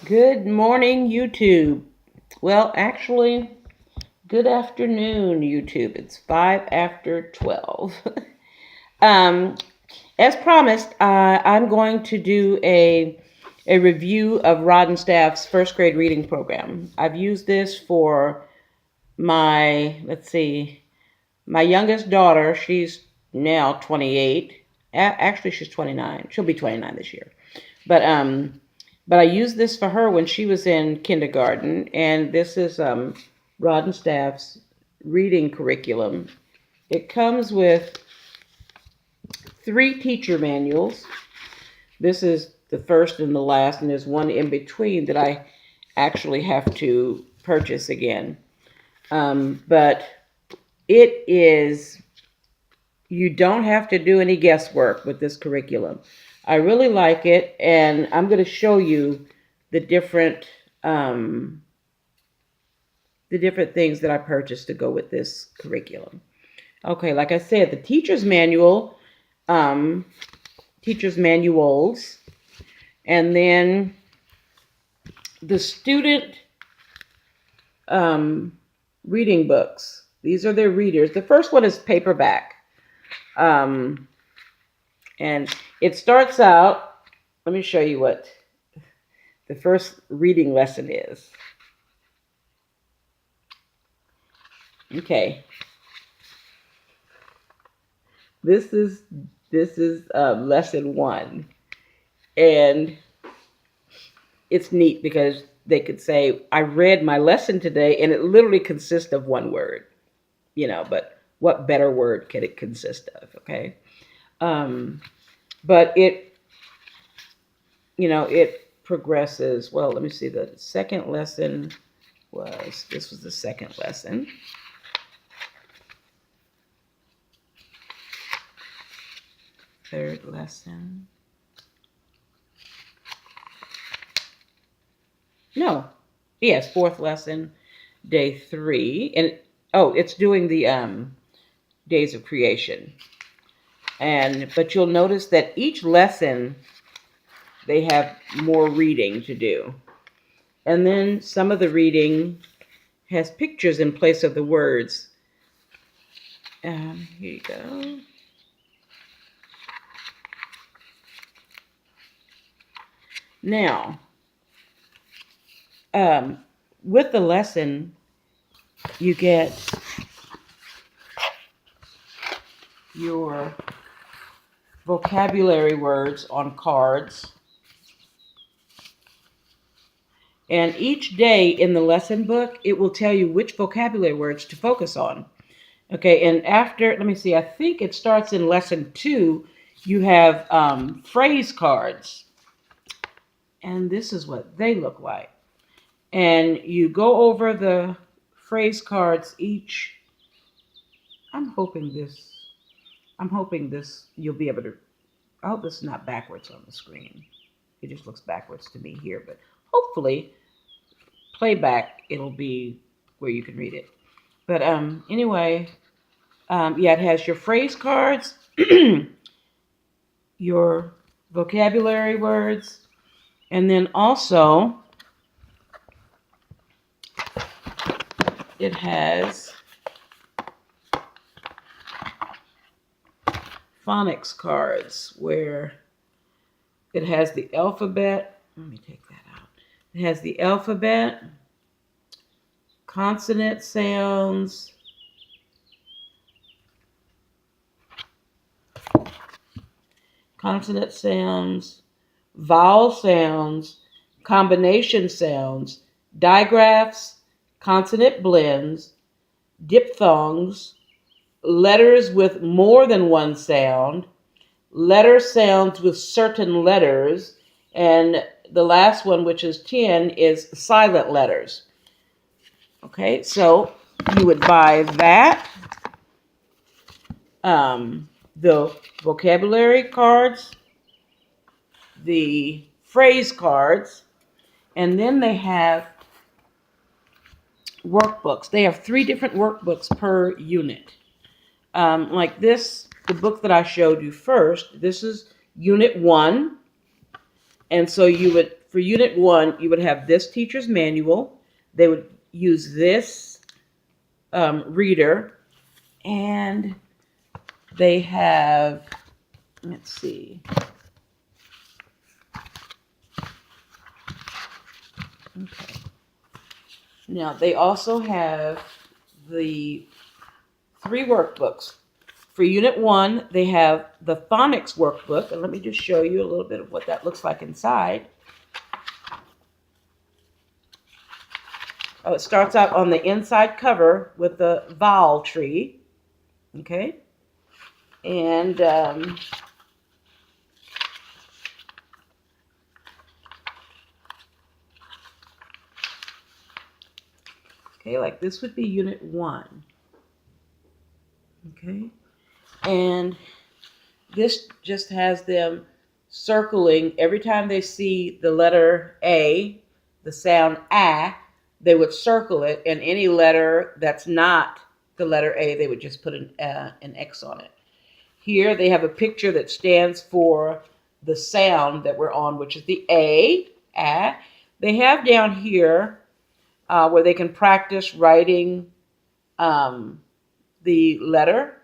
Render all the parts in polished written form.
Good morning, YouTube. Well, actually, good afternoon, YouTube. It's 5 after 12. um, as promised, I'm going to do a review of Rod and Staff's first grade reading program. I've used this for my, my youngest daughter. She's now 28. Actually, she's 29. She'll be 29 this year. But I used this for her when she was in kindergarten, and this is Rod and Staff's reading curriculum. It comes with 3 teacher manuals. This is the first and the last, and there's one in between that I actually have to purchase again. But it is, you don't have to do any guesswork with this curriculum. I really like it, and I'm going to show you the different things that I purchased to go with this curriculum. Okay, like I said, the teacher's manuals, and then the student reading books. These are their readers. The first one is paperback. And it starts out, let me show you what the first reading lesson is. Okay. This is lesson 1. And it's neat because they could say, I read my lesson today, and it literally consists of one word, but what better word can it consist of? Okay. But it progresses. Well, let me see. The second lesson this was the second lesson. Third lesson. No. Yes, fourth lesson, day 3. And it's doing the days of creation. But you'll notice that each lesson, they have more reading to do. And then some of the reading has pictures in place of the words. Here you go. Now, with the lesson, you get your vocabulary words on cards. And each day in the lesson book, it will tell you which vocabulary words to focus on. Okay, and after, let me see, I think it starts in lesson 2, you have phrase cards. And this is what they look like. And you go over the phrase cards each. I'm hoping this, you'll be able to, I hope this is not backwards on the screen. It just looks backwards to me here, but hopefully playback, it'll be where you can read it. But anyway, it has your phrase cards, your vocabulary words, and then also it has phonics cards where it has the alphabet. Let me take that out. It has the alphabet, consonant sounds, vowel sounds, combination sounds, digraphs, consonant blends, diphthongs, letters with more than one sound, letter sounds with certain letters, and the last one, which is 10, is silent letters. Okay, so you would buy that, the vocabulary cards, the phrase cards, and then they have workbooks. They have 3 different workbooks per unit. Like this, the book that I showed you first, this is Unit 1. And so you would, for Unit 1, you would have this teacher's manual. They would use this reader, and they have, let's see. Okay. Now, they also have the 3 workbooks. For Unit 1, they have the Phonics Workbook, and let me just show you a little bit of what that looks like inside. Oh, it starts out on the inside cover with the vowel tree, okay? And okay, like this would be Unit 1, okay? And this just has them circling every time they see the letter A, the sound A, they would circle it, and any letter that's not the letter A, they would just put an X on it. Here they have a picture that stands for the sound that we're on, which is the A. They have down here where they can practice writing the letter.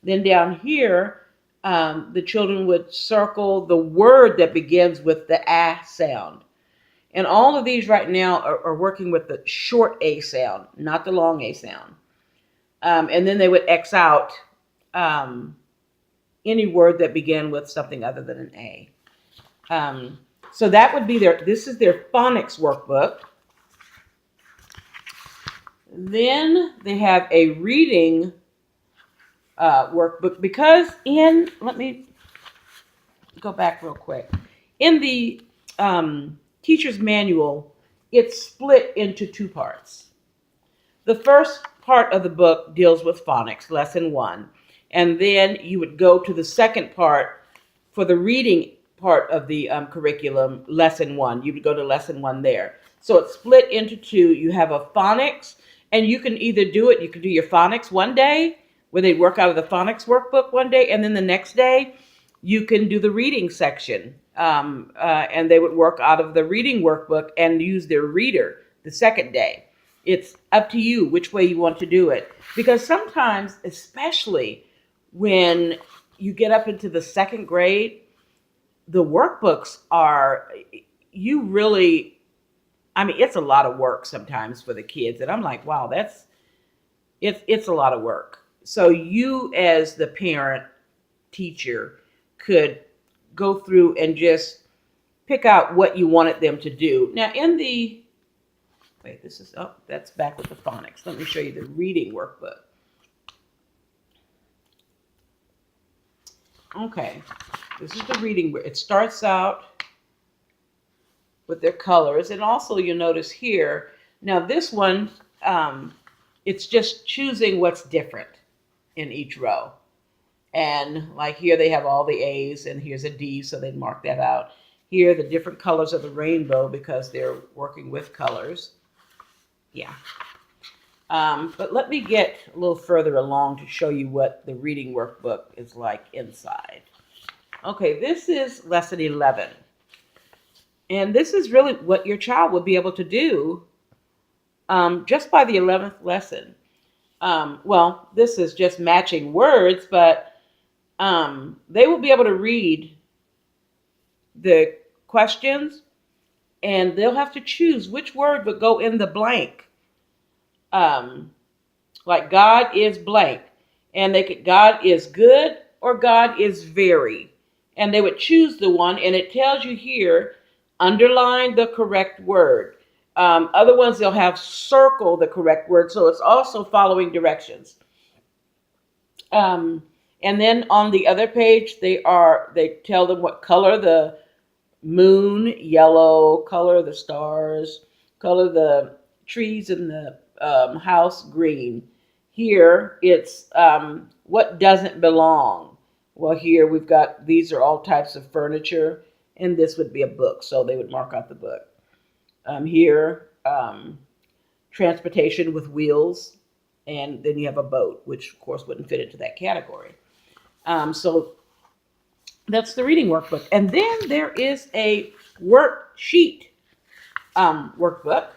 Then down here, the children would circle the word that begins with the A sound. And all of these right now are working with the short A sound, not the long A sound. And then they would X out any word that began with something other than an A. So that would be this is their Phonics Workbook. Then they have a reading workbook, because let me go back real quick. In the teacher's manual, it's split into 2 parts. The first part of the book deals with phonics, lesson 1. And then you would go to the second part for the reading part of the curriculum, lesson 1. You would go to lesson 1 there. So it's split into 2. You have a phonics, and you can either do it, you can do your phonics one day, where they work out of the Phonics Workbook one day, and then the next day you can do the reading section, and they would work out of the reading workbook and use their reader the second day. It's up to you which way you want to do it, because sometimes, especially when you get up into the 2nd grade, the workbooks are, it's a lot of work sometimes for the kids, and I'm like, wow, it's a lot of work. So you, as the parent, teacher, could go through and just pick out what you wanted them to do. Now that's back with the phonics. Let me show you the reading workbook. Okay, this is the reading. It starts out with their colors, and also you'll notice here, now this one, it's just choosing what's different in each row. And like here they have all the A's, and here's a D, so they'd mark that out. Here, the different colors of the rainbow, because they're working with colors. Yeah. But let me get a little further along to show you what the reading workbook is like inside. Okay, this is lesson 11. And this is really what your child will be able to do just by the 11th lesson. Well, this is just matching words, but they will be able to read the questions, and they'll have to choose which word would go in the blank. Like God is blank, and God is good or God is very, and they would choose the one, and it tells you here, underline the correct word. Other ones, they'll have circle the correct word, so it's also following directions. And then on the other page, they tell them what color the moon, yellow, color the stars, color the trees in the house, green. Here, it's what doesn't belong. Well, here we've got, these are all types of furniture, and this would be a book, so they would mark out the book. Here, transportation with wheels, and then you have a boat, which of course wouldn't fit into that category. So That's the reading workbook. And then there is a worksheet workbook.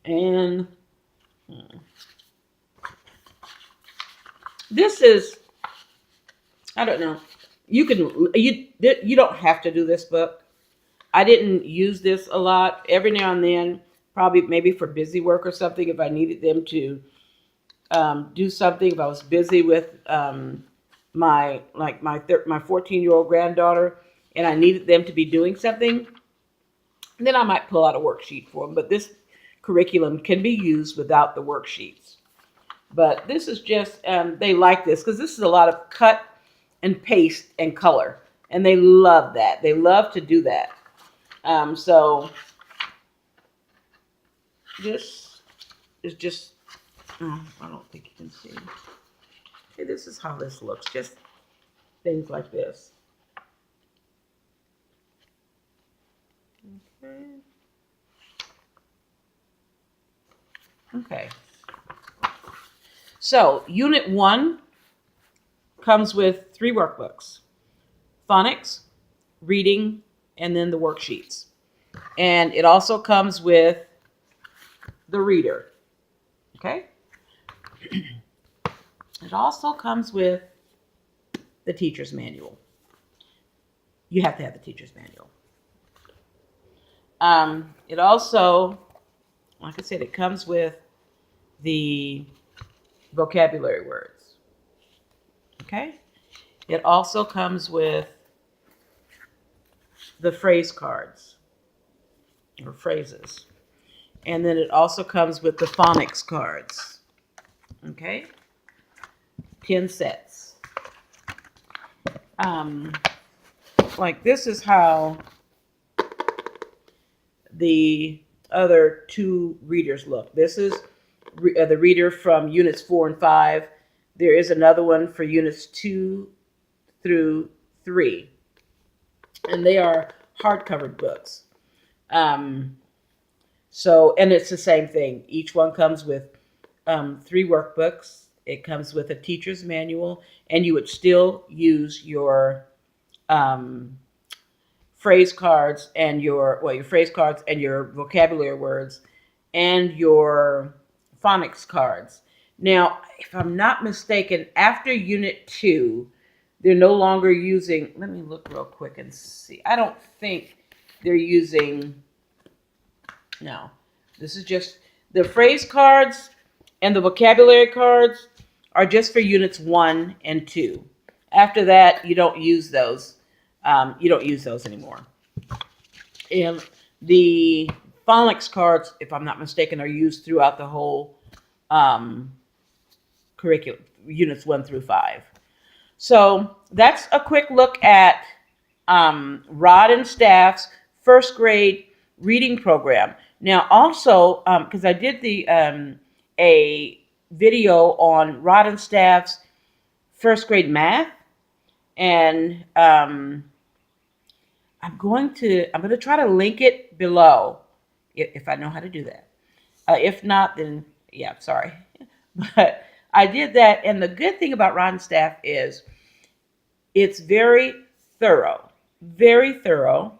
And this is, I don't know. You don't have to do this book. I didn't use this a lot. Every now and then, probably maybe for busy work or something, if I needed them to do something. If I was busy with my 14-year-old granddaughter, and I needed them to be doing something, then I might pull out a worksheet for them. But this curriculum can be used without the worksheets. But this is just, they like this because this is a lot of cut and paste and color. And they love that. They love to do that. So this is just, I don't think you can see. Okay, this is how this looks. Just things like this. Okay. Okay. So Unit 1 comes with 3 workbooks: phonics, reading, and then the worksheets. And it also comes with the reader. Okay? It also comes with the teacher's manual. You have to have the teacher's manual. It also, like I said, it comes with the vocabulary words. Okay? It also comes with the phrase cards or phrases. And then it also comes with the phonics cards. Okay? 10 sets. Like this is how the other 2 readers look. This is the reader from Units 4 and 5. There is another one for Units 2 through 3. And they are hardcover books. So, and it's the same thing. Each one comes with 3 workbooks. It comes with a teacher's manual, and you would still use your phrase cards and your vocabulary words and your phonics cards. Now, if I'm not mistaken, after Unit 2, they're no longer using, let me look real quick and see. I don't think they're using, no, this is just the phrase cards and the vocabulary cards are just for Units 1 and 2. After that, you don't use those. You don't use those anymore. And the phonics cards, if I'm not mistaken, are used throughout the whole curriculum, Units 1 through 5. So that's a quick look at Rod and Staff's first grade reading program. Now, also, because I did a video on Rod and Staff's first grade math, and I'm going to try to link it below if I know how to do that. If not, then yeah, sorry. But I did that, and the good thing about Rod and Staff is it's very thorough, very thorough.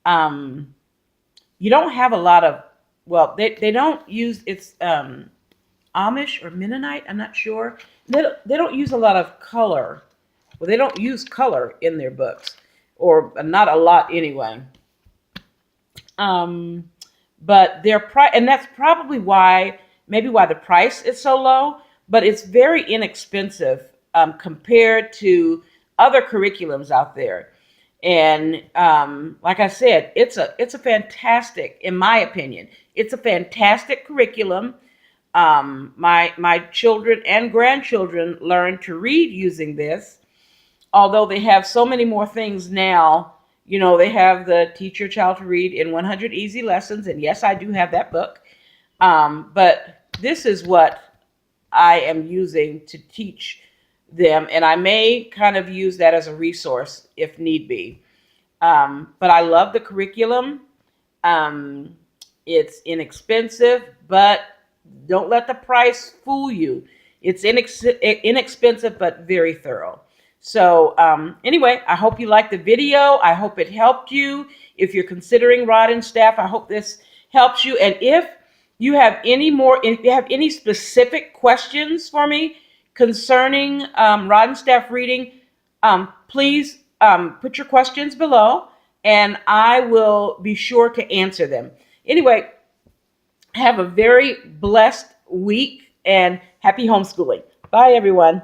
You don't have a lot of, well, they don't use, it's Amish or Mennonite, I'm not sure. They don't use a lot of color. Well, they don't use color in their books, or not a lot anyway. But their price, and that's probably why the price is so low, but it's very inexpensive compared to other curriculums out there. And like I said, it's a fantastic, in my opinion, it's a fantastic curriculum. My children and grandchildren learn to read using this, although they have so many more things now. You know, they have the Teach Your Child to Read in 100 Easy Lessons, and yes, I do have that book. But this is what I am using to teach them, and I may kind of use that as a resource if need be. But I love the curriculum. It's inexpensive, but don't let the price fool you. It's inexpensive, but very thorough. So anyway, I hope you liked the video. I hope it helped you. If you're considering Rod and Staff, I hope this helps you. And if you have any specific questions for me concerning Rod and Staff reading, please put your questions below, and I will be sure to answer them. Anyway, have a very blessed week and happy homeschooling. Bye, everyone.